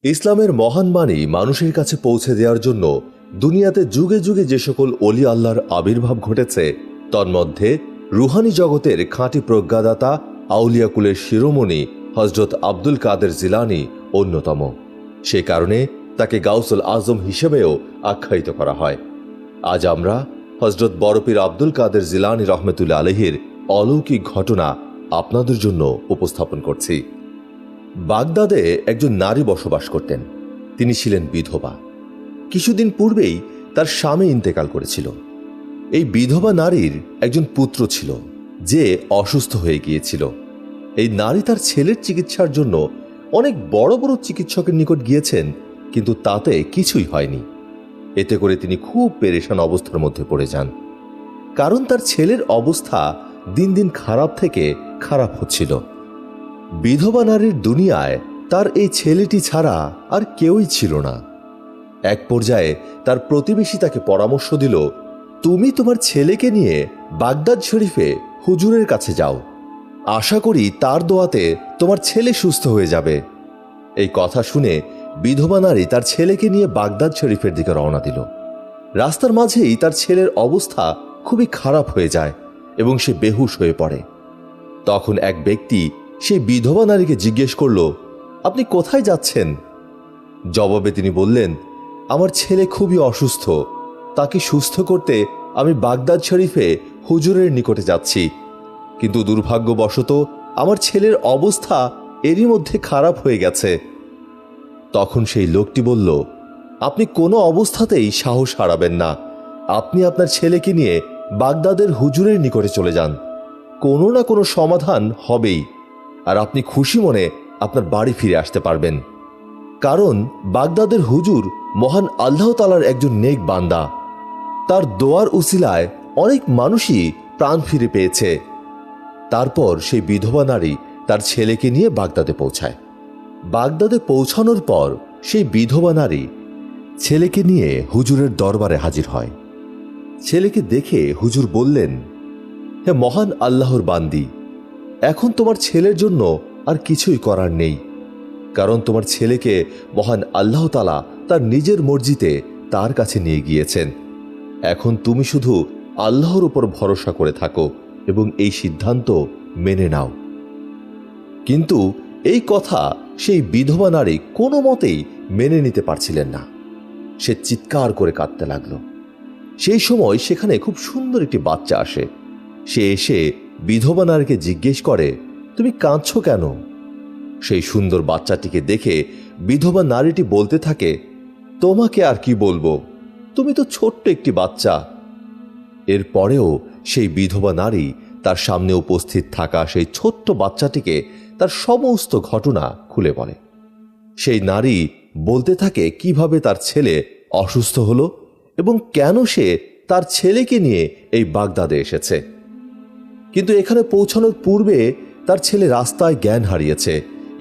ইসলামের মহান বাণী মানুষের কাছে পৌঁছে দেওয়ার জন্য দুনিয়াতে যুগে যুগে যে সকল অলি আল্লাহর আবির্ভাব ঘটেছে তন্মধ্যে রুহানি জগতের খাঁটি প্রজ্ঞাদাতা আউলিয়াকুলের শিরোমণি হজরত আব্দুল কাদের জিলানী অন্যতম। সে কারণে তাকে গাউসুল আজম হিসেবেও আখ্যায়িত করা হয়। আজ আমরা হজরত বড়পীর আব্দুল কাদের জিলানী রহমতুল্লাহ আলহির অলৌকিক ঘটনা আপনাদের জন্য উপস্থাপন করছি। বাগদাদে একজন নারী বসবাস করতেন। তিনি ছিলেন বিধবা। কিছুদিন পূর্বেই তার স্বামী ইন্তেকাল করেছিল। এই বিধবা নারীর একজন পুত্র ছিল যে অসুস্থ হয়ে গিয়েছিল। এই নারী তার ছেলের চিকিৎসার জন্য অনেক বড় বড় চিকিৎসকের নিকট গিয়েছেন, কিন্তু তাতে কিছুই হয়নি। এতে করে তিনি খুব পেরেশান অবস্থার মধ্যে পড়ে যান, কারণ তার ছেলের অবস্থা দিন দিন খারাপ থেকে খারাপ হচ্ছিল। বিধবা নারীর দুনিয়ায় তার এই ছেলেটি ছাড়া আর কেউই ছিল না। এক পর্যায়ে তার প্রতিবেশী তাকে পরামর্শ দিল, তুমি তোমার ছেলেকে নিয়ে বাগদাদ শরীফে হুজুরের কাছে যাও, আশা করি তার দোয়াতে তোমার ছেলে সুস্থ হয়ে যাবে। এই কথা শুনে বিধবা নারী তার ছেলেকে নিয়ে বাগদাদ শরীফের দিকে রওনা দিল। রাস্তার মাঝেই তার ছেলের অবস্থা খুবই খারাপ হয়ে যায় এবং সে বেহুশ হয়ে পড়ে। তখন এক ব্যক্তি সেই বিধবা নারীকে জিজ্ঞেস করল, আপনি কোথায় যাচ্ছেন? জবাবে তিনি বললেন, আমার ছেলে খুবই অসুস্থ, তাকে সুস্থ করতে আমি বাগদাদ শরীফে হুজুরের নিকটে যাচ্ছি, কিন্তু দুর্ভাগ্যবশত আমার ছেলের অবস্থা এরই মধ্যে খারাপ হয়ে গেছে। তখন সেই লোকটি বলল, আপনি কোনো অবস্থাতেই সাহস হারাবেন না, আপনি আপনার ছেলেকে নিয়ে বাগদাদের হুজুরের নিকটে চলে যান, কোনো না কোনো সমাধান হবেই, আর আপনি খুশি মনে আপনার বাড়ি ফিরে আসতে পারবেন। কারণ বাগদাদের হুজুর মহান আল্লাহ তাআলার একজন নেক বান্দা, তার দোয়ার উসিলায় অনেক মানুষই প্রাণ ফিরে পেয়েছে। তারপর সেই বিধবা নারী তার ছেলেকে নিয়ে বাগদাদে পৌঁছায়। বাগদাদে পৌঁছানোর পর সেই বিধবা নারী ছেলেকে নিয়ে হুজুরের দরবারে হাজির হয়। ছেলেকে দেখে হুজুর বললেন, হে মহান আল্লাহর বান্দি, এখন তোমার ছেলের জন্য আর কিছুই করার নেই, কারণ তোমার ছেলেকে মহান আল্লাহ তাআলা তার নিজের মর্জিতে তার কাছে নিয়ে গিয়েছেন। এখন তুমি শুধু আল্লাহর উপর ভরসা করে থাকো এবং এই সিদ্ধান্ত মেনে নাও। কিন্তু এই কথা সেই বিধবা নারী কোনো মতেই মেনে নিতে পারছিলেন না। সে চিৎকার করে কাঁদতে লাগলো। সেই সময় সেখানে খুব সুন্দর একটি বাচ্চা আসে। সে এসে বিধবা নারীকে জিজ্ঞেস করে, তুমি কাঁদছো কেন? সেই সুন্দর বাচ্চাটিকে দেখে বিধবা নারীটি বলতে থাকে, তোমাকে আর কি বলবো, তুমি তো ছোট্ট একটি বাচ্চা। এরপরেও সেই বিধবা নারী তার সামনে উপস্থিত থাকা সেই ছোট্ট বাচ্চাটিকে তার সমস্ত ঘটনা খুলে বলে। সেই নারী বলতে থাকে কিভাবে তার ছেলে অসুস্থ হলো এবং কেন সে তার ছেলেকে নিয়ে এই বাগদাদে এসেছে। কিন্তু এখানে পৌঁছানোর পূর্বে তার ছেলে রাস্তায় জ্ঞান হারিয়েছে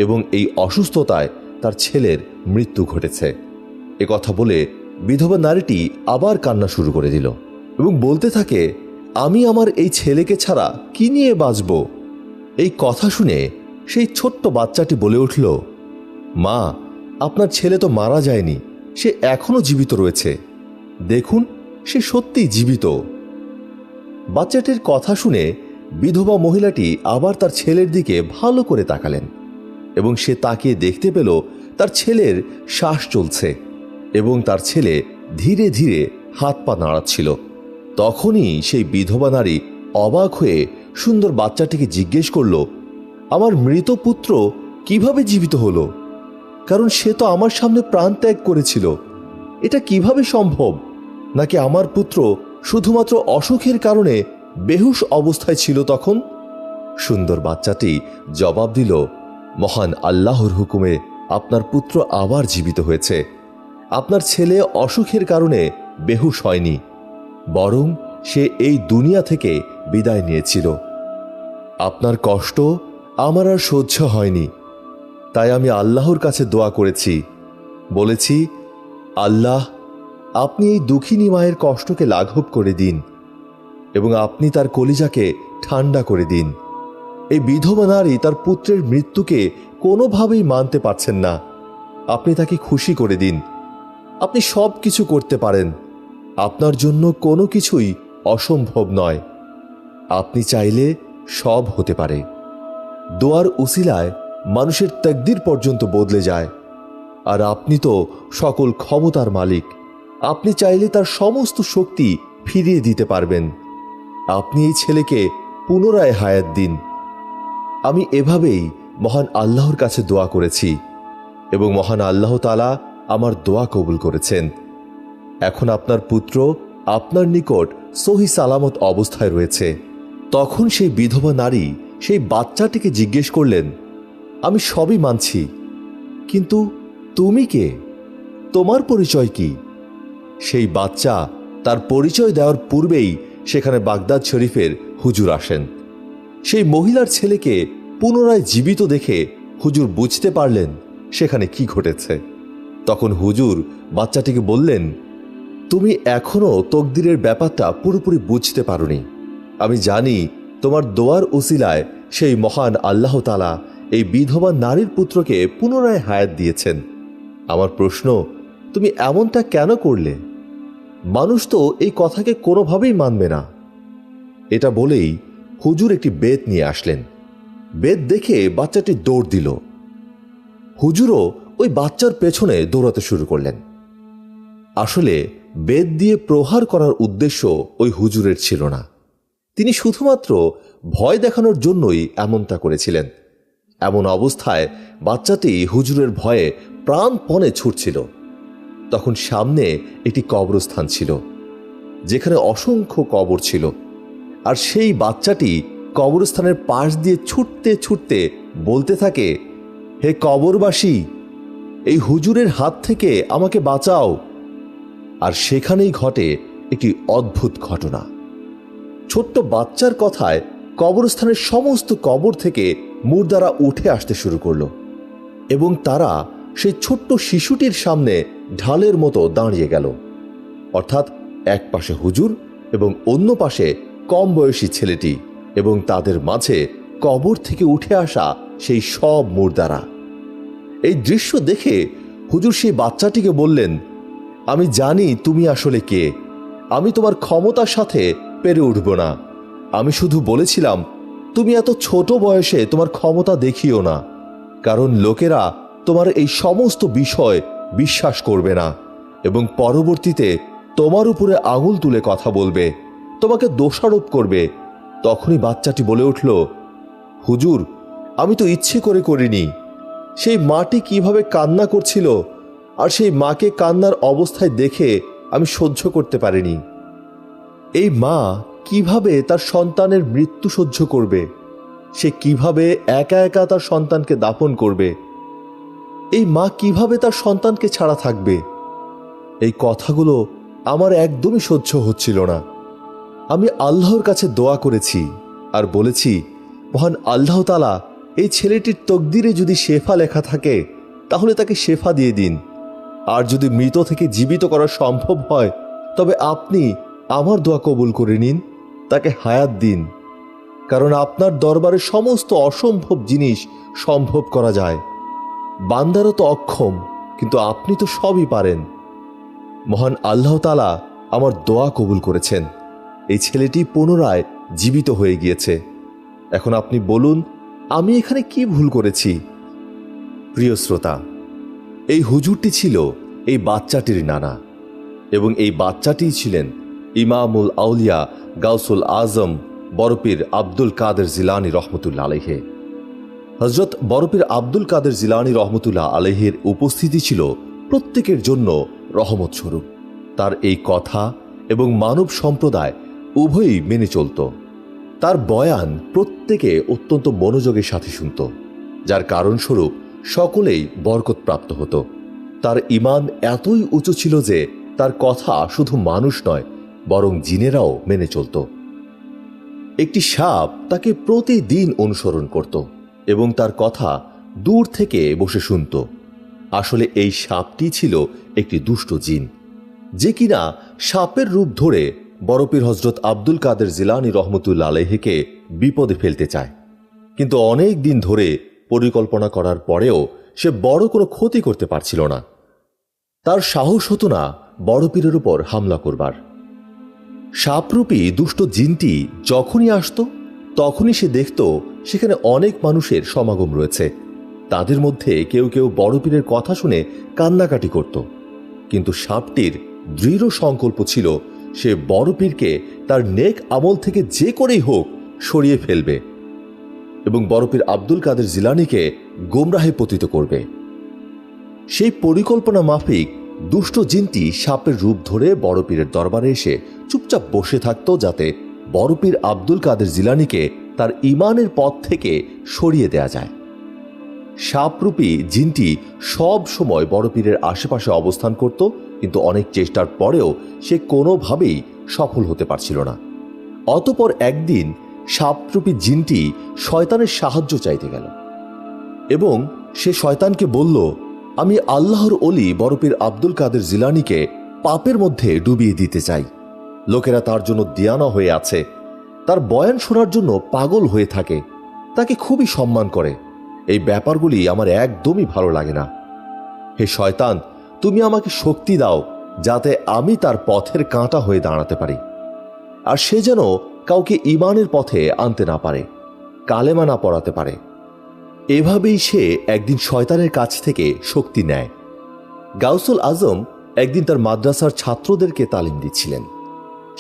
এবং এই অসুস্থতায় তার ছেলের মৃত্যু ঘটেছে। এ কথা বলে বিধবা নারীটি আবার কান্না শুরু করে দিল এবং বলতে থাকে, আমি আমার এই ছেলেকে ছাড়া কি নিয়ে বাঁচব? এই কথা শুনে সেই ছোট্ট বাচ্চাটি বলে উঠল, মা, আপনার ছেলে তো মারা যায়নি, সে এখনো জীবিত রয়েছে, দেখুন সে সত্যিই জীবিত। বাচ্চাটির কথা শুনে বিধবা মহিলাটি আবার তার ছেলের দিকে ভালো করে তাকালেন এবং সে তাকিয়ে দেখতে পেল তার ছেলের শ্বাস চলছে এবং তার ছেলে ধীরে ধীরে হাত পা নাড়াচ্ছিল। তখনই সেই বিধবা নারী অবাক হয়ে সুন্দর বাচ্চাটিকে জিজ্ঞেস করল, আমার মৃত পুত্র কিভাবে জীবিত হলো? কারণ সে তো আমার সামনে প্রাণ ত্যাগ করেছিল, এটা কিভাবে সম্ভব? নাকি আমার পুত্র শুধুমাত্র অসুখের কারণে বেহুশ অবস্থায় ছিল তখন? সুন্দর বাচ্চাটি জবাব দিল, মহান আল্লাহর হুকুমে আপনার পুত্র আবার জীবিত হয়েছে। আপনার ছেলে অসুখের কারণে বেহুশ হয়নি, বরং সে এই দুনিয়া থেকে বিদায় নিয়েছিল। আপনার কষ্ট আমার আর সহ্য হয়নি, তাই আমি আল্লাহর কাছে দোয়া করেছি, বলেছি, আল্লাহ, আপনি এই দুঃখিনী মায়ের কষ্টকে লাঘব করে দিন এবং আপনি তার কলিজাকে ঠান্ডা করে দিন। এই বিধবা নারী তার পুত্রের মৃত্যুকে কোনোভাবেই মানতে পারছেন না আপনি তাকে খুশি করে দিন। আপনি সব কিছু করতে পারেন, আপনার জন্য কোনো কিছুই অসম্ভব নয়। আপনি চাইলে সব হতে পারে। দোয়ার উসিলায় মানুষের তাকদীর পর্যন্ত বদলে যায়। আর আপনি তো সকল ক্ষমতার মালিক, আপনি চাইলে তার সমস্ত শক্তি ফিরিয়ে দিতে পারবেন। আপনি এই ছেলেকে পুনরায় হায়াত দিন। আমি এভাবেই মহান আল্লাহর কাছে দোয়া করেছি এবং মহান আল্লাহ তাআলা আমার দোয়া কবুল করেছেন। এখন আপনার পুত্র আপনার নিকট সহি সালামত অবস্থায় রয়েছে। তখন সেই বিধবা নারী সেই বাচ্চাটিকে জিজ্ঞেস করলেন, আমি সবই মানছি, কিন্তু তুমি কে? তোমার পরিচয় কি? সেই বাচ্চা তার পরিচয় দেওয়ার পূর্বেই সেখানে বাগদাদ শরীফের হুজুর আসেন। সেই মহিলার ছেলেকে পুনরায় জীবিত দেখে হুজুর বুঝতে পারলেন সেখানে কি ঘটেছে। তখন হুজুর বাচ্চাটিকে বললেন, তুমি এখনো তকদিরের ব্যাপারটা পুরোপুরি বুঝতে পারোনি। আমি জানি তোমার দোয়ার উসিলায় সেই মহান আল্লাহ তাআলা এই বিধবা নারীর পুত্রকে পুনরায় হায়াত দিয়েছেন। আমার প্রশ্ন, তুমি এমনটা কেন করলে? মানুষ তো এই কথাকে কোনোভাবেই মানবে না। এটা বলেই হুজুর একটি বেত নিয়ে আসলেন। বেত দেখে বাচ্চাটি দৌড় দিল। হুজুরও ওই বাচ্চার পেছনে দৌড়াতে শুরু করলেন। আসলে বেত দিয়ে প্রহার করার উদ্দেশ্য ওই হুজুরের ছিল না। তিনি শুধুমাত্র ভয় দেখানোর জন্যই এমনটা করেছিলেন। এমন অবস্থায় বাচ্চাটি হুজুরের ভয়ে প্রাণপণে ছুটছিল। তখন সামনে একটি কবরস্থান ছিল, যেখানে অসংখ্য কবর ছিল। আর সেই বাচ্চাটি কবরস্থানের পাশ দিয়ে ছুটতে ছুটতে বলতে থাকে, হে কবরবাসী, এই হুজুরের হাত থেকে আমাকে বাঁচাও। আর সেখানেই ঘটে একটি অদ্ভুত ঘটনা। ছোট্ট বাচ্চার কথায় কবরস্থানের সমস্ত কবর থেকে মুর্দারা উঠে আসতে শুরু করলো এবং তারা সেই ছোট্ট শিশুটির সামনে ঢালের মতো দাঁড়িয়ে গেল। অর্থাৎ এক পাশে হুজুর এবং অন্য পাশে কম বয়সী ছেলেটি এবং তাদের মাঝে কবর থেকে উঠে আসা সেই সব মুর্দারা। এই দৃশ্য দেখে হুজুর সেই বাচ্চাটিকে বললেন, আমি জানি তুমি আসলে কে। আমি তোমার ক্ষমতার সাথে পেরে উঠব না। আমি শুধু বলেছিলাম তুমি এত ছোট বয়সে তোমার ক্ষমতা দেখিও না, কারণ লোকেরা তোমার এই সমস্ত বিষয় বিশ্বাস করবে না এবং পরবর্তীতে তোমার উপরে আঙুল তুলে কথা বলবে, তোমাকে দোষারোপ করবে। তখনই বাচ্চাটি বলে উঠল, হুজুর, আমি তো ইচ্ছে করে করিনি। সেই মাটি কিভাবে কান্না করছিল, আর সেই মাকে কান্নার অবস্থায় দেখে আমি সহ্য করতে পারিনি। এই মা কিভাবে তার সন্তানের মৃত্যু সহ্য করবে? সে কিভাবে একা একা তার সন্তানকে দাফন করবে? এই মা কিভাবে তার সন্তানকে ছাড়া থাকবে? এই কথাগুলো আমার একদমই সহ্য হচ্ছিল না। আমি আল্লাহর কাছে দোয়া করেছি আর বলেছি, মহান আল্লাহ তাআলা এই ছেলেটির তকদিরে যদি শেফা লেখা থাকে তাহলে তাকে শেফা দিয়ে দিন, আর যদি মৃত থেকে জীবিত করা সম্ভব হয় তবে আপনি আমার দোয়া কবুল করে নিন, তাকে হায়াত দিন। কারণ আপনার দরবারে সমস্ত অসম্ভব জিনিস সম্ভব করা যায়। বান্দারা তো অক্ষম, কিন্তু আপনি তো সবই পারেন। মহান আল্লাহ তাআলা আমার দোয়া কবুল করেছেন। এই ছেলেটি পুনরায় জীবিত হয়ে গিয়েছে। এখন আপনি বলুন, আমি এখানে কি ভুল করেছি? প্রিয় শ্রোতা, এই হুজুরটি ছিল এই বাচ্চাটির নানা, এবং এই বাচ্চাটিই ছিলেন ইমামুল আউলিয়া গাউসুল আজম বরপীর আব্দুল কাদের জিলানী রহমতুল্লাহ আলাইহে। হযরত বরপীর আব্দুল কাদের জিলানী রহমতুল্লাহ আলাইহের উপস্থিতি ছিল প্রত্যেকের জন্য রহমত স্বরূপ। তার এই কথা এবং মানব সম্প্রদায় উভয়ই মেনে চলত। তার বয়ান প্রত্যেকে অত্যন্ত মনোযোগের সাথে শুনত, যার কারণস্বরূপ সকলেই বরকত প্রাপ্ত হতো। তার ঈমান এতই উঁচু ছিল যে তার কথা শুধু মানুষ নয়, বরং জিনেরাও মেনে চলত। একটি সাপ তাকে প্রতিদিন অনুসরণ করত এবং তার কথা দূর থেকে বসে শুনত। আসলে এই সাপটি ছিল একটি দুষ্ট জিন, যে কিনা সাপের রূপ ধরে বরপীর হযরত আব্দুল কাদের জিলানী রহমতুল্লাহ আলাইহিকে বিপদে ফেলতে চায়। কিন্তু অনেক দিন ধরে পরিকল্পনা করার পরেও সে বড় কোনো ক্ষতি করতে পারছিল না। তার সাহস হতো না বড় পীরের উপর হামলা করবার। সাপরূপী দুষ্ট জিনটি যখনই আসত তখনই সে দেখত সেখানে অনেক মানুষের সমাগম রয়েছে। তাদের মধ্যে কেউ কেউ বড় পীরের কথা শুনে কান্নাকাটি করত, কিন্তু সাপটির দৃঢ় সংকল্প ছিল সে বড় পীরকে তার নেক আমল থেকে যে করেই হোক সরিয়ে ফেলবে এবং বড় পীর আব্দুল কাদের জিলানীকে গোমরাহে পতিত করবে। সেই পরিকল্পনা মাফিক দুষ্ট জিনটি সাপের রূপ ধরে বড় পীরের দরবারে এসে চুপচাপ বসে থাকত, যাতে বড় পীর আব্দুল কাদের জিলানীকে তার ঈমানের পথ থেকে সরিয়ে দেয়া যায়। সাপরূপী জিনটি সব সময় বড় পীরের আশেপাশে অবস্থান করত, কিন্তু অনেক চেষ্টার পরেও সে কোনোভাবেই সফল হতে পারছিল না। অতঃপর একদিন সাপরূপী জিনটি শয়তানের সাহায্য চাইতে গেল এবং সে শয়তানকে বলল, আমি আল্লাহর ওলি বড় পীর আব্দুল কাদের জিলানীকে পাপের মধ্যে ডুবিয়ে দিতে চাই। লোকেরা তার জন্য দিয়ানা হয়ে আছে, তার বয়ান শোনার জন্য পাগল হয়ে থাকে, তাকে খুবই সম্মান করে। এই ব্যাপারগুলি আমার একদমই ভালো লাগে না। হে শয়তান, তুমি আমাকে শক্তি দাও যাতে আমি তার পথের কাঁটা হয়ে দাঁড়াতে পারি, আর সে যেন কাউকে ঈমানের পথে আনতে না পারে, কালেমা না পড়াতে পারে। এভাবেই সে একদিন শয়তানের কাছ থেকে শক্তি নেয়। গাউসুল আজম একদিন তার মাদ্রাসার ছাত্রদেরকে তালিম দিচ্ছিলেন।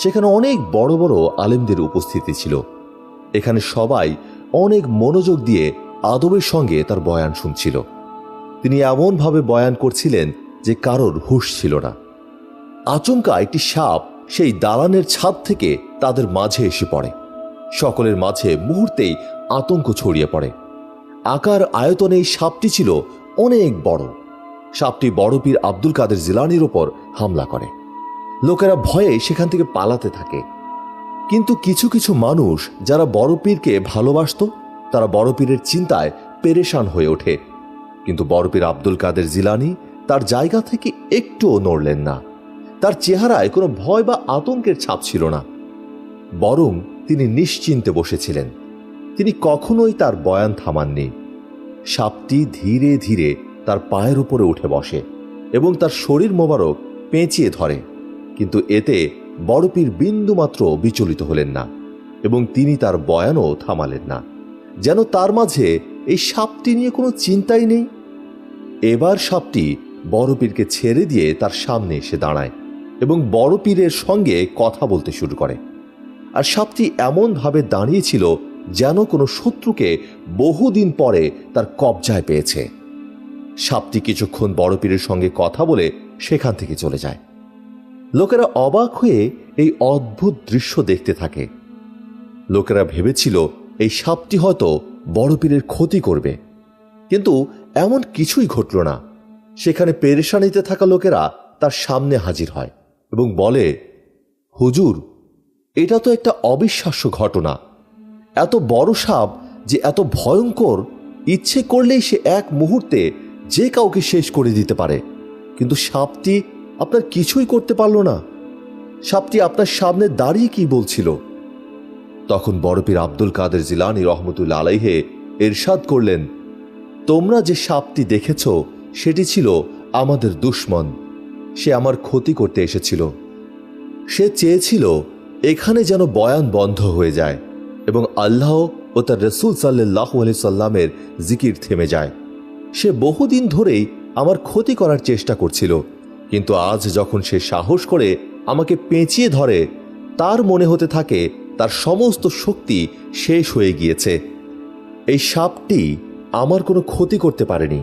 সেখানে অনেক বড় বড় আলেমদের উপস্থিতি ছিল। এখানে সবাই অনেক মনোযোগ দিয়ে আদবের সঙ্গে তার বয়ান শুনছিল। তিনি এমনভাবে বয়ান করছিলেন যে কারোর হুঁশ ছিল না। আচমকা একটি সাপ সেই দালানের ছাদ থেকে তাদের মাঝে এসে পড়ে। সকলের মাঝে মুহূর্তেই আতঙ্ক ছড়িয়ে পড়ে। আকার আয়তনে এই সাপটি ছিল অনেক বড়। সাপটি বড় পীর আব্দুল কাদের জিলানীর ওপর হামলা করে। লোকেরা ভয়ে সেখান থেকে পালাতে থাকে, কিন্তু কিছু কিছু মানুষ যারা বড় পীরকে ভালোবাসত তারা বড় পীরের চিন্তায় পেরেশান হয়ে ওঠে। কিন্তু বড় পীর আব্দুল কাদের জিলানী তার জায়গা থেকে একটুও নড়লেন না। তার চেহারায় কোনো ভয় বা আতঙ্কের ছাপ ছিল না, বরং তিনি নিশ্চিন্তে বসেছিলেন। তিনি কখনোই তার বয়ান থামাননি। সাপটি ধীরে ধীরে তার পায়ের উপরে উঠে বসে এবং তার শরীর মোবারক পেঁচিয়ে ধরে, কিন্তু এতে বড় পীর বিন্দুমাত্র বিচলিত হলেন না এবং তিনি তার বয়ানও থামালেন না, যেন তার মাঝে এই সাপটি নিয়ে কোনো চিন্তাই নেই। এবার সাপটি বড় পীরকে ছেড়ে দিয়ে তার সামনে এসে দাঁড়ায় এবং বড় পীরের সঙ্গে কথা বলতে শুরু করে। আর সাপটি এমনভাবে দাঁড়িয়েছিল যেন কোনো শত্রুকে বহুদিন পরে তার কবজায় পেয়েছে। সাপটি কিছুক্ষণ বড় পীরের সঙ্গে কথা বলে সেখান থেকে চলে যায়। লোকেরা অবাক হয়ে এই অদ্ভুত দৃশ্য দেখতে থাকে। লোকেরা ভেবেছিল এই সাপটি হয়তো বড় পীরের ক্ষতি করবে, কিন্তু এমন কিছুই ঘটল না। সেখানে পেরেশানিতে থাকা লোকেরা তার সামনে হাজির হয় এবং বলে, হুজুর, এটা তো একটা অবিশ্বাস্য ঘটনা। এত বড় সাপ যে এত ভয়ঙ্কর, ইচ্ছে করলেই সে এক মুহূর্তে যে কাউকে শেষ করে দিতে পারে, কিন্তু সাপটি আপনার কিছুই করতে পারল না। সাপটি আপনার সামনে দাঁড়িয়ে কি বলছিল? তখন বড় পীর আব্দুল কাদের জিলানী রহমতুল্লাহ আলাইহে ইরশাদ করলেন, তোমরা যে সাপটি দেখেছ সেটি ছিল আমাদের দুশমন। সে আমার ক্ষতি করতে এসেছিল। সে চেয়েছিল এখানে যেন বয়ান বন্ধ হয়ে যায় এবং আল্লাহ ও তার রসুল সাল্লাল্লাহু আলাইহি সাল্লামের জিকির থেমে যায়। সে বহুদিন ধরেই আমার ক্ষতি করার চেষ্টা করছিল, কিন্তু আজ যখন সে সাহস করে আমাকে পেঁচিয়ে ধরে, তার মনে হতে থাকে তার সমস্ত শক্তি শেষ হয়ে গিয়েছে। এই সাপটি আমার কোনো ক্ষতি করতে পারেনি,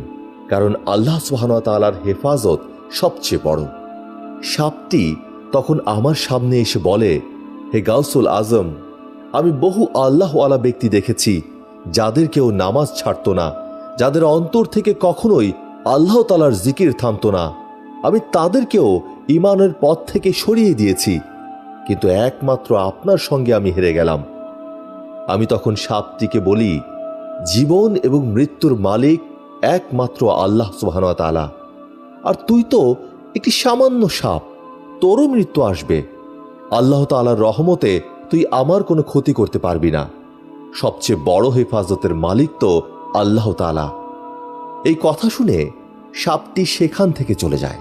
কারণ আল্লাহ সুবহানাহু ওয়া তাআলার হেফাজত সবচেয়ে বড়। সাপটি তখন আমার সামনে এসে বলে, হে গাউসুল আজম, আমি বহু আল্লাহওয়ালা ব্যক্তি দেখেছি যাদের কেউ নামাজ ছাড়ত না, যাদের অন্তর থেকে কখনোই আল্লাহ তাআলার জিকির থামত না। আমি তাদেরকেও ঈমানের পথ থেকে সরিয়ে দিয়েছি, কিন্তু একমাত্র আপনার সঙ্গে আমি হেরে গেলাম। আমি তখন সাপটিকে বলি, জীবন এবং মৃত্যুর মালিক একমাত্র আল্লাহ সুবহানাহু ওয়া তাআলা, আর তুই তো একটি সামান্য সাপ, তোরও মৃত্যু আসবে। আল্লাহ তাআলার রহমতে তুই আমার কোনো ক্ষতি করতে পারবি না। সবচেয়ে বড় হেফাজতের মালিক তো আল্লাহ তাআলা। এই কথা শুনে সাপটি সেখান থেকে চলে যায়।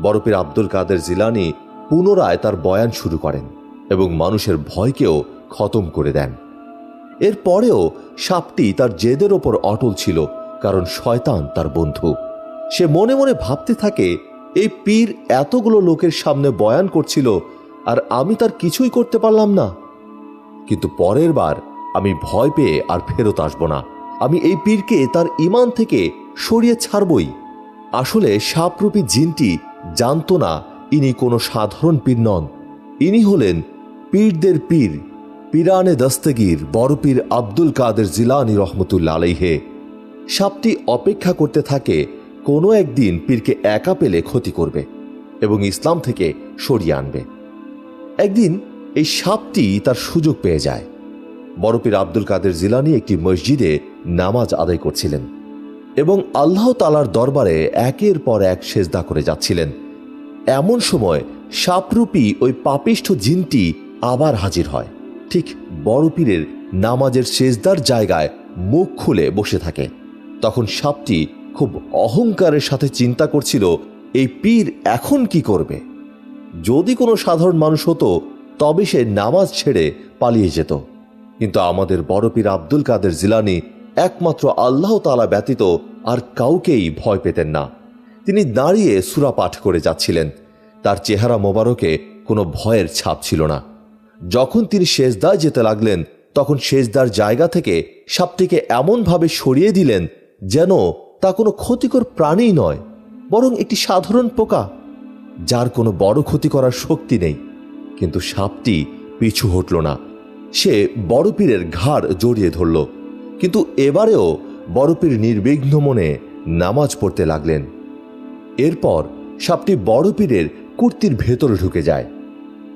বড় পীর আব্দুল কাদের জিলানী পুনরায় তার বয়ান শুরু করেন এবং মানুষের ভয়কেও খতম করে দেন। এরপরেও সাপটি তার জেদের ওপর অটল ছিল, কারণ শয়তান তার বন্ধু। সে মনে মনে ভাবতে থাকে, এই পীর এতগুলো লোকের সামনে বয়ান করছিল আর আমি তার কিছুই করতে পারলাম না। কিন্তু পরের বার আমি ভয় পেয়ে আর ফেরত আসব না। আমি এই পীরকে তার ঈমান থেকে সরিয়ে ছাড়বই। আসলে সাপরূপী জিনটি জানতো না ইনি কোনো সাধারণ পীর নন। ইনি হলেন পীরদের পীর, পীরানে দস্তগীর বড় পীর আব্দুল কাদের জিলানী রহমতুল্লাহ আলাইহে। সাপটি অপেক্ষা করতে থাকে কোনো একদিন পীরকে একা পেলে ক্ষতি করবে এবং ইসলাম থেকে সরিয়ে আনবে। একদিন এই সাপটি তার সুযোগ পেয়ে যায়। বড় পীর আব্দুল কাদের জিলানী একটি মসজিদে নামাজ আদায় করছিলেন এবং আল্লাহ তাআলার দরবারে একের পর এক সেজদা করে যাচ্ছিলেন। এমন সময় সাপরূপী ওই পাপিষ্ঠ জিনটি আবার হাজির হয়। ঠিক বড় পীরের নামাজের সেজদার জায়গায় মুখ খুলে বসে থাকে। তখন সাপটি খুব অহংকারের সাথে চিন্তা করছিল, এই পীর এখন কি করবে? যদি কোনো সাধারণ মানুষ হতো তবে সে নামাজ ছেড়ে পালিয়ে যেত, কিন্তু আমাদের বড় পীর আব্দুল কাদের জিলানী একমাত্র আল্লাহ তাআলা ব্যতীত আর কাউকেই ভয় পেতেন না। তিনি দাঁড়িয়ে সূরা পাঠ করে যাচ্ছিলেন। তার চেহারা মোবারকে কোনো ভয়ের ছাপ ছিল না। যখন তিনি সেজদায় যেতে লাগলেন, তখন সেজদার জায়গা থেকে সাপটিকে এমনভাবে সরিয়ে দিলেন যেন তা কোনো ক্ষতিকর প্রাণী নয়, বরং একটি সাধারণ পোকা, যার কোনো বড় ক্ষতি করার শক্তি নেই। কিন্তু সাপটি পিছু হটল না। সে বড় পীরের ঘাড় জড়িয়ে ধরল। কিন্তু এবারেও বড় পীর নির্বিঘ্ন মনে নামাজ পড়তে লাগলেন। এরপর সাপটি বড় পীরের কুর্তির ভেতরে ঢুকে যায়।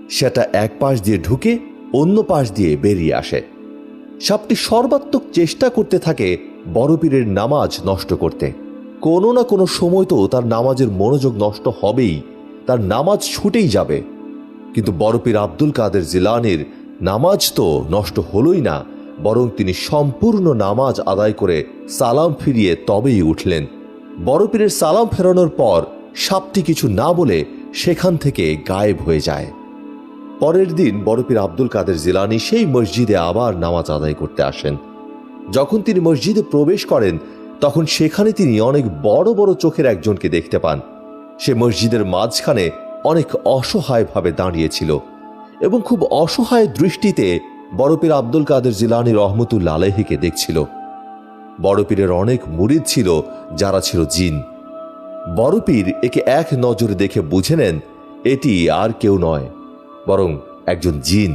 সেটা এক পাশ দিয়ে ঢুকে অন্য পাশ দিয়ে বেরিয়ে আসে। সাপটি সর্বাত্মক চেষ্টা করতে থাকে বড় পীরের নামাজ নষ্ট করতে। কোনো না কোনো সময় তো তার নামাজের মনোযোগ নষ্ট হবেই, তার নামাজ ছুটেই যাবে। কিন্তু বড় পীর আব্দুল কাদের জিলানীর নামাজ তো নষ্ট হলোই না, বরং তিনি সম্পূর্ণ নামাজ আদায় করে সালাম ফিরিয়ে তবেই উঠলেন। বড় পীরের সালাম ফেরানোর পর সাপটি কিছু না বলে সেখান থেকে গায়েব হয়ে যায়। পরের দিন বড় পীর আব্দুল কাদের জিলানী সেই মসজিদে আবার নামাজ আদায় করতে আসেন। যখন তিনি মসজিদে প্রবেশ করেন, তখন সেখানে তিনি অনেক বড় বড় চোখের একজনকে দেখতে পান। সে মসজিদের মাঝখানে অনেক অসহায়ভাবে দাঁড়িয়েছিল এবং খুব অসহায় দৃষ্টিতে বড় পীর আব্দুল কাদের জিলানী রহমতুল্লাহ আলাইহিকে দেখছিল। বড় পীরের অনেক মুরিদ ছিল যারা ছিল জিন। বড় পীর একে এক নজরে দেখে বুঝে নেন এটি আর কেউ নয়, বরং একজন জিন।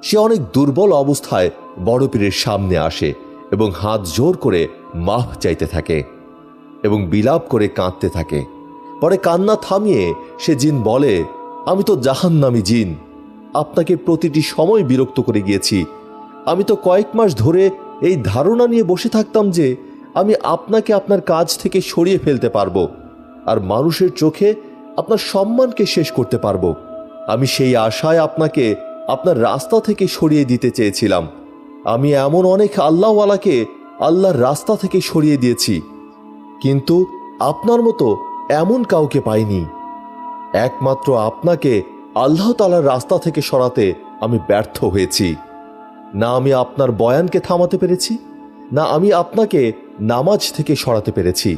সে অনেক দুর্বল অবস্থায় বড় পীরের সামনে আসে এবং হাত জোর করে মাফ চাইতে থাকে এবং বিলাপ করে কাঁদতে থাকে। পরে কান্না থামিয়ে সে জিন বলে, আমি তো জাহান্নামী জিন, আপনাকে প্রতিটি সময় বিরক্ত করে গিয়েছি। আমি তো কয়েক মাস ধরে এই ধারণা নিয়ে বসে থাকতাম যে আমি আপনাকে আপনার কাজ থেকে সরিয়ে ফেলতে পারবো আর মানুষের চোখে আপনার সম্মানকে শেষ করতে পারবো। আমি সেই আশায় আপনাকে আপনার রাস্তা থেকে সরিয়ে দিতে চেয়েছিলাম। আমি এমন অনেক আল্লাহওয়ালাকে আল্লাহর রাস্তা থেকে সরিয়ে দিয়েছি, কিন্তু আপনার মতো এমন কাউকে পাইনি। একমাত্র আপনাকে আল্লাহ তাআলার রাস্তা থেকে সরাতে আমি ব্যর্থ হয়েছি। না আমি আপনার বয়ানকে থামাতে পেরেছি, না আমি আপনাকে নামাজ থেকে সরাতে পেরেছি।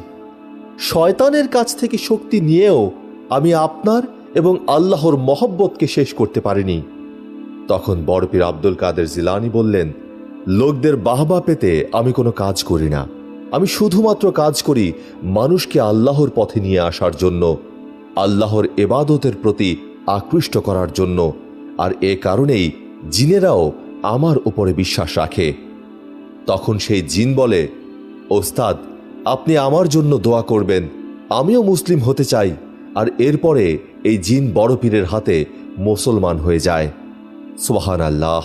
শয়তানের কাছ থেকে শক্তি নিয়েও আমি আপনার এবং আল্লাহর মহব্বতকে শেষ করতে পারিনি। তখন বড় পীর আব্দুল কাদের জিলানী বললেন, লোকদের বাহবা পেতে আমি কোনো কাজ করি না। আমি শুধুমাত্র কাজ করি মানুষকে আল্লাহর পথে নিয়ে আসার জন্য, আল্লাহর ইবাদতের প্রতি আকৃষ্ট করার জন্য। আর এ কারণেই জিনেরাও আমার উপরে বিশ্বাস রাখে। তখন সেই জিন বলে, ওস্তাদ, আপনি আমার জন্য দোয়া করবেন, আমিও মুসলিম হতে চাই। আর এরপরে এই জিন বড় পীরের হাতে মুসলমান হয়ে যায়। সুবহানাল্লাহ।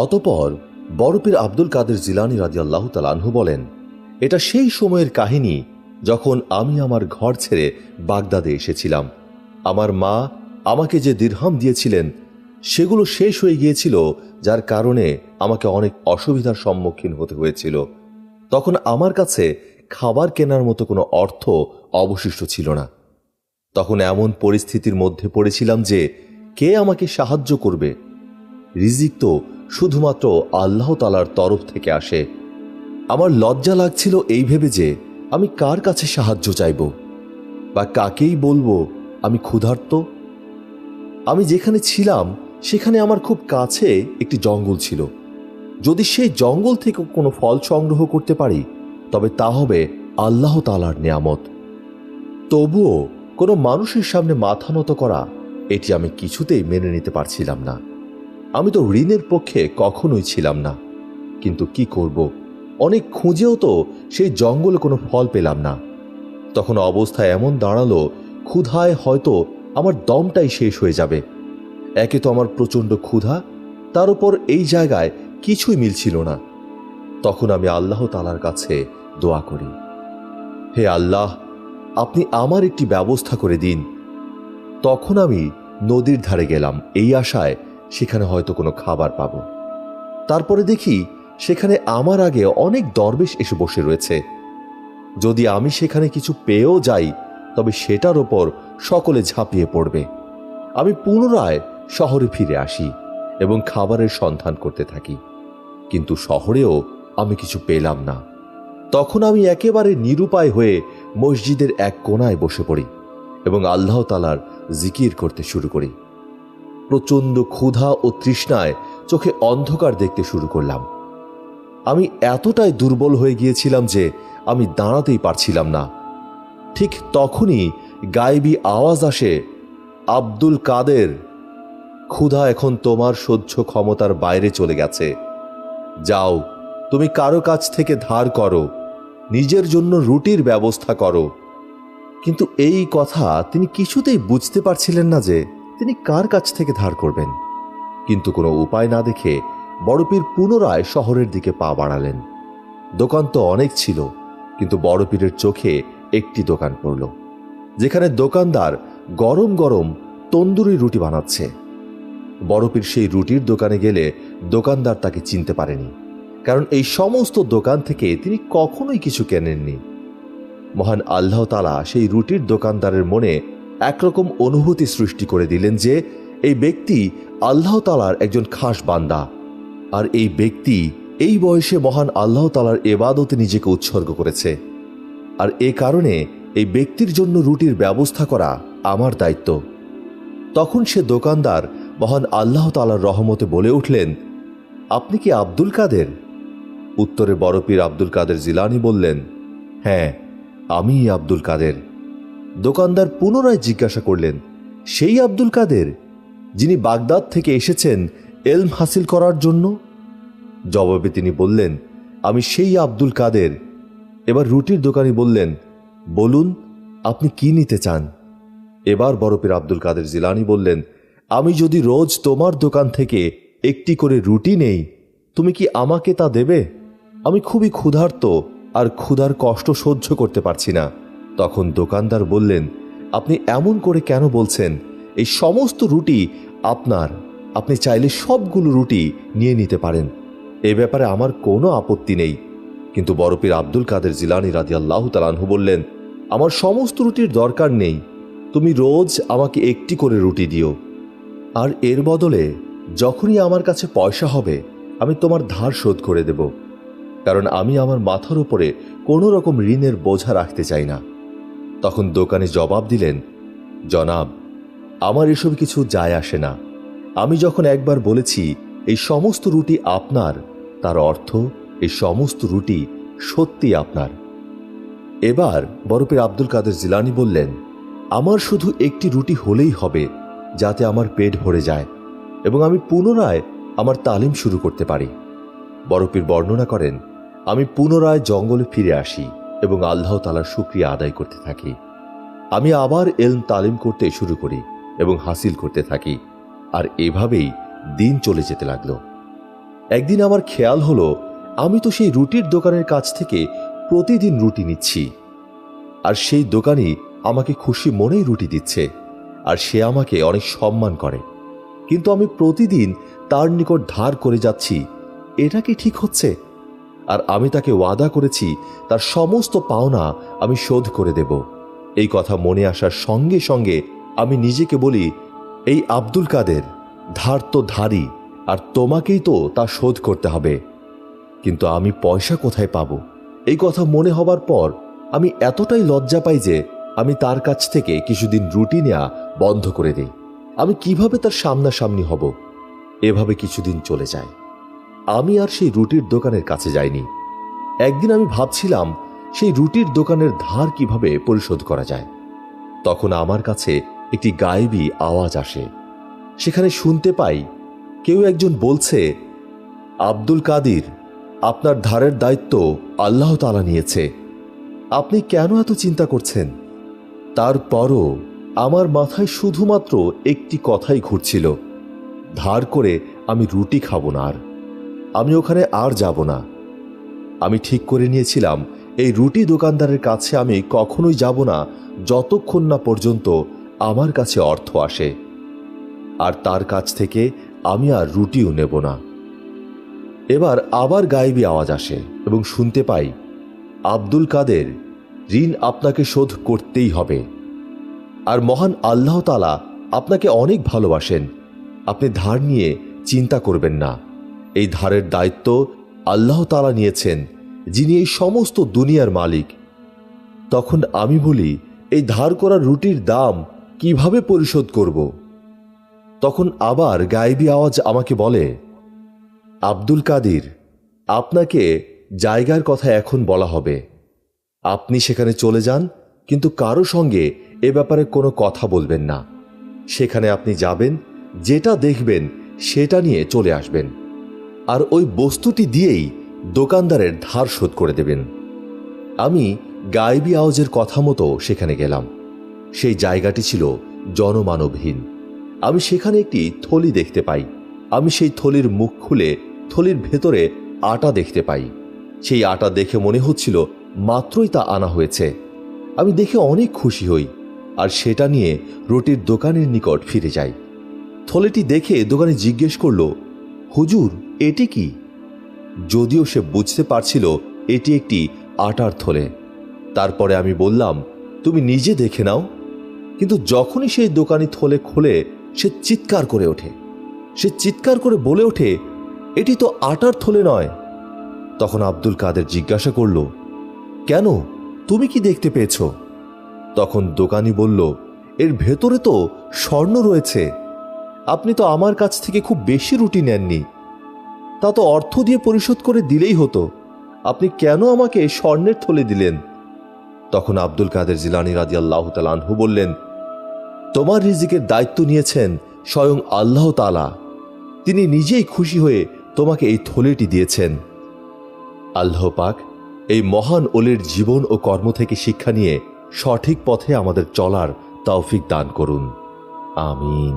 অতঃপর বড় পীর আব্দুল কাদের জিলানী রাদিয়াল্লাহু তাআলা আনহু বলেন, এটা সেই সময়ের কাহিনী যখন আমি আমার ঘর ছেড়ে বাগদাদে এসেছিলাম। আমার মা আমাকে যে দিরহাম দিয়েছিলেন সেগুলো শেষ হয়ে গিয়েছিল, যার কারণে আমাকে অনেক অসুবিধার সম্মুখীন হতে হয়েছিল। তখন আমার কাছে খাবার কেনার মতো কোনো অর্থ অবশিষ্ট ছিল না। তখন এমন পরিস্থিতির মধ্যে পড়েছিলাম যে কে আমাকে সাহায্য করবে? রিজিক তো শুধুমাত্র আল্লাহ তাআলার তরফ থেকে আসে। আমার লজ্জা লাগছিল এই ভেবে যে আমি কার কাছে সাহায্য চাইব বা কাকেই বলবো আমি ক্ষুধার্ত। আমি যেখানে ছিলাম সেখানে আমার খুব কাছে একটি জঙ্গল ছিল। যদি সেই জঙ্গল থেকে কোনো ফল সংগ্রহ করতে পারি তবে তা হবে আল্লাহ তাআলার নিয়ামত। তবুও কোনো মানুষের সামনে মাথা নত করা, এটি আমি কিছুতেই মেনে নিতে পারছিলাম না। আমি তো ঋণের পক্ষে কখনোই ছিলাম না, কিন্তু কি করব, অনেক খুঁজেও তো সেই জঙ্গলে কোনো ফল পেলাম না। তখন অবস্থা এমন দাঁড়ালো, ক্ষুধায় হয়তো আমার দমটাই শেষ হয়ে যাবে। একে তো আমার প্রচণ্ড ক্ষুধা, তার উপর এই জায়গায় কিছুই মিলছিল না। তখন আমি আল্লাহ তাআলার কাছে দোয়া করি, হে আল্লাহ, আপনি আমার একটি ব্যবস্থা করে দিন। তখন আমি নদীর ধারে গেলাম এই আশায় সেখানে হয়তো কোনো খাবার পাবো। তারপরে দেখি সেখানে আমার আগে অনেক দরবেশ এসে বসে রয়েছে। যদি আমি সেখানে কিছু পেয়েও যাই তবে সেটার ওপর সকলে ঝাঁপিয়ে পড়বে। আমি পুনরায় শহরে ফিরে আসি এবং খাবারের সন্ধান করতে থাকি, কিন্তু শহরেও আমি কিছু পেলাম না। তখন আমি একেবারে নিরুপায় হয়ে মসজিদের এক কোণায় বসে পড়ি এবং আল্লাহ তাআলার জিকির করতে শুরু করি। প্রচণ্ড ক্ষুধা ও তৃষ্ণায় চোখে অন্ধকার দেখতে শুরু করলাম। আমি এতটাই দুর্বল হয়ে গিয়েছিলাম যে আমি দাঁড়াতেই পারছিলাম না। ঠিক তখনই গায়েবী আওয়াজ আসে, আব্দুল কাদের, ক্ষুধা এখন তোমার সহ্য ক্ষমতার বাইরে চলে গেছে। যাও, তুমি কারো কাছ থেকে ধার করো, নিজের জন্য রুটির ব্যবস্থা করো। কিন্তু এই কথা তিনি কিছুতেই বুঝতে পারছিলেন না যে তিনি কার কাছ থেকে ধার করবেন। কিন্তু কোনো উপায় না দেখে বড়পীর পুনরায় শহরের দিকে পা বাড়ালেন। দোকান তো অনেক ছিল, কিন্তু বড়পীরের চোখে একটি দোকান পড়ল, যেখানে দোকানদার গরম গরম তন্দুরি রুটি বানাচ্ছে। বড়পীর সেই রুটির দোকানে গেলে দোকানদার তাকে চিনতে পারেনি, কারণ এই সমস্ত দোকান থেকে তিনি কখনোই কিছু কেনেননি। মহান আল্লাহ তাআলা সেই রুটির দোকানদারের মনে একরকম অনুভূতি সৃষ্টি করে দিলেন যে এই ব্যক্তি আল্লাহ তাআলার একজন খাস বান্দা, আর এই ব্যক্তি এই বয়সে মহান আল্লাহ তাআলার ইবাদতে নিজেকে উৎসর্গ করেছে, আর এ কারণে এই ব্যক্তির জন্য রুটির ব্যবস্থা করা আমার দায়িত্ব। তখন সে দোকানদার মহান আল্লাহ তাআলার রহমতে বলে উঠলেন, আপনি কি আব্দুল কাদের? উত্তরে বড়পীর আব্দুল কাদের জিলানী বললেন, হ্যাঁ, আমি আব্দুল কাদের। দোকানদার পুনরায় জিজ্ঞাসা করলেন, সেই আব্দুল কাদের যিনি বাগদাদ থেকে এসেছেন এলম হাসিল করার জন্য? জবাবে তিনি বললেন, আমি সেই আব্দুল কাদের। এবার রুটির দোকানি বললেন, বলুন আপনি কি নিতে চান? এবার বড়পীর আব্দুল কাদের জিলানী বললেন, আমি যদি রোজ তোমার দোকান থেকে একটি করে রুটি নেই, তুমি কি আমাকে তা দেবে? আমি খুবই ক্ষুধার্ত আর ক্ষুধার কষ্ট সহ্য করতে পারছি না। তখন দোকানদার বললেন, আপনি এমন করে কেন বলছেন? এই সমস্ত রুটি আপনার, আপনি চাইলে সবগুলো রুটি নিয়ে নিতে পারেন, এ ব্যাপারে আমার কোনো আপত্তি নেই। কিন্তু বড়পীর আব্দুল কাদের জিলানী রাদিয়াল্লাহু তাআলা আনহু বললেন, আমার সমস্ত রুটির দরকার নেই, তুমি রোজ আমাকে একটি করে রুটি দিও, আর এর বদলে যখনই আমার কাছে পয়সা হবে আমি তোমার ধার শোধ করে দেব, কারণ আমি আমার মাথার উপরে কোনো রকম ঋণের বোঝা রাখতে চাই না। তখন দোকানি জবাব দিলেন, জনাব, আমার এসব কিছু যায় আসে না। আমি যখন একবার বলেছি এই সমস্ত রুটি আপনার, তার অর্থ এই সমস্ত রুটি সত্যি আপনার। এবার বড়পীর আব্দুল কাদের জিলানী বললেন, আমার শুধু একটি রুটি হলেই হবে, যাতে আমার পেট ভরে যায় এবং আমি পুনরায় আমার তালিম শুরু করতে পারি। বড়পীর বর্ণনা করেন, আমি পুনরায় জঙ্গলে ফিরে আসি এবং আল্লাহ তাআলার শুকরিয়া আদায় করতে থাকি। আমি আবার এলম তালিম করতে শুরু করি এবং হাসিল করতে থাকি, আর এভাবেই দিন চলে যেতে লাগলো। একদিন আমার খেয়াল হলো, আমি তো সেই রুটির দোকানের কাছ থেকে প্রতিদিন রুটি নিচ্ছি, আর সেই দোকানি আমাকে খুশি মনেই রুটি দিচ্ছে, আর সে আমাকে অনেক সম্মান করে, কিন্তু আমি প্রতিদিন তার নিকট ধার করে যাচ্ছি। এটা কি ঠিক হচ্ছে? আর আমি তাকে ওয়াদা করেছি তার সমস্ত পাওনা আমি শোধ করে দেব। এই কথা মনে আসার সঙ্গে সঙ্গে আমি নিজেকে বলি, এই আব্দুল কাদের ধার তো ধারই, আর তোমাকেই তো তা শোধ করতে হবে, কিন্তু আমি পয়সা কোথায় পাব? এই কথা মনে হবার পর আমি এতটাই লজ্জা পাই যে আমি তার কাছ থেকে কিছুদিন রুটি নেওয়া বন্ধ করে দিই। আমি কিভাবে তার সামনাসামনি হব? এভাবে কিছুদিন চলে যায়। আমি আর সেই রুটির দোকানের কাছে যাইনি। একদিন আমি ভাবছিলাম সেই রুটির দোকানের ধার কিভাবে পরিশোধ করা যায়। তখন আমার কাছে একটি গায়েবী আওয়াজ আসে। সেখানে শুনতে পাই কেউ একজন বলছে, আব্দুল কাদির, আপনার ধারের দায়িত্ব আল্লাহ তাআলা নিয়েছে, আপনি কেন এত চিন্তা করছেন? তারপরও আমার মাথায় শুধুমাত্র একটি কথাই ঘুরছিল, ধার করে আমি রুটি খাবো না, আর আমি ওখানে আর যাব না। আমি ঠিক করে নিয়েছিলাম এই রুটি দোকানদারের কাছে আমি কখনোই যাব না যতক্ষণ না পর্যন্ত আমার কাছে অর্থ আসে, আর তার কাছ থেকে আমি আর রুটিও নেব না। এবার আবার গায়েবী আওয়াজ আসে এবং শুনতে পাই, আব্দুল কাদের, ঋণ আপনাকে শোধ করতেই হবে, আর মহান আল্লাহ তাআলা আপনাকে অনেক ভালোবাসেন। আপনি ধার নিয়ে চিন্তা করবেন না, এই ধারের দায়িত্ব আল্লাহ তাআলা নিয়েছেন, যিনি এই সমস্ত দুনিয়ার মালিক। তখন আমি বলি, এই ধার করা রুটির দাম কিভাবে পরিশোধ করব? তখন আবার গায়েবী আওয়াজ আমাকে বলে, আব্দুল কাদির, আপনাকে জায়গার কথা এখন বলা হবে, আপনি সেখানে চলে যান, কিন্তু কারো সঙ্গে এ ব্যাপারে কোনো কথা বলবেন না। সেখানে আপনি যাবেন, যেটা দেখবেন সেটা নিয়ে চলে আসবেন, আর ওই বস্তুটি দিয়েই দোকানদারের ধার শোধ করে দেবেন। আমি গায়েবী আওয়াজের কথা মতো সেখানে গেলাম। সেই জায়গাটি ছিল জনমানবহীন। আমি সেখানে একটি থলি দেখতে পাই। আমি সেই থলির মুখ খুলে থলির ভেতরে আটা দেখতে পাই। সেই আটা দেখে মনে হচ্ছিল মাত্রই তা আনা হয়েছে। আমি দেখে অনেক খুশি হই, আর সেটা নিয়ে রুটির দোকানের নিকট ফিরে যাই। থলেটি দেখে দোকানে জিজ্ঞেস করলো, হুজুর, এটি কি? যদিও সে বুঝতে পারছিল এটি একটি আটার থলে। তারপরে আমি বললাম, তুমি নিজে দেখে নাও। কিন্তু যখনই সেই দোকানি থলে খোলে, সে চিৎকার করে ওঠে। সে চিৎকার করে বলে ওঠে, এটি তো আটার থলে নয়। তখন আব্দুল কাদের জিজ্ঞাসা করল, কেন, তুমি কি দেখতে পেয়েছ? তখন দোকানি বলল, এর ভেতরে তো স্বর্ণ রয়েছে। আপনি তো আমার কাছ থেকে খুব বেশি রুটি নেননি, তা তো অর্থ দিয়ে পরিশোধ করে দিলেই হতো। আপনি কেন আমাকে স্বর্ণের থলে দিলেন? তখন আব্দুল কাদের জিলানী রাদিয়াল্লাহু তাআলা আনহু বললেন, তোমার রিজিকের দায়িত্ব নিয়েছেন স্বয়ং আল্লাহ তাআলা। তিনি নিজেই খুশি হয়ে তোমাকে এই থলেটি দিয়েছেন। আল্লাহ পাক এই মহান ওলির জীবন ও কর্ম থেকে শিক্ষা নিয়ে সঠিক পথে আমাদের চলার তৌফিক দান করুন। আমিন।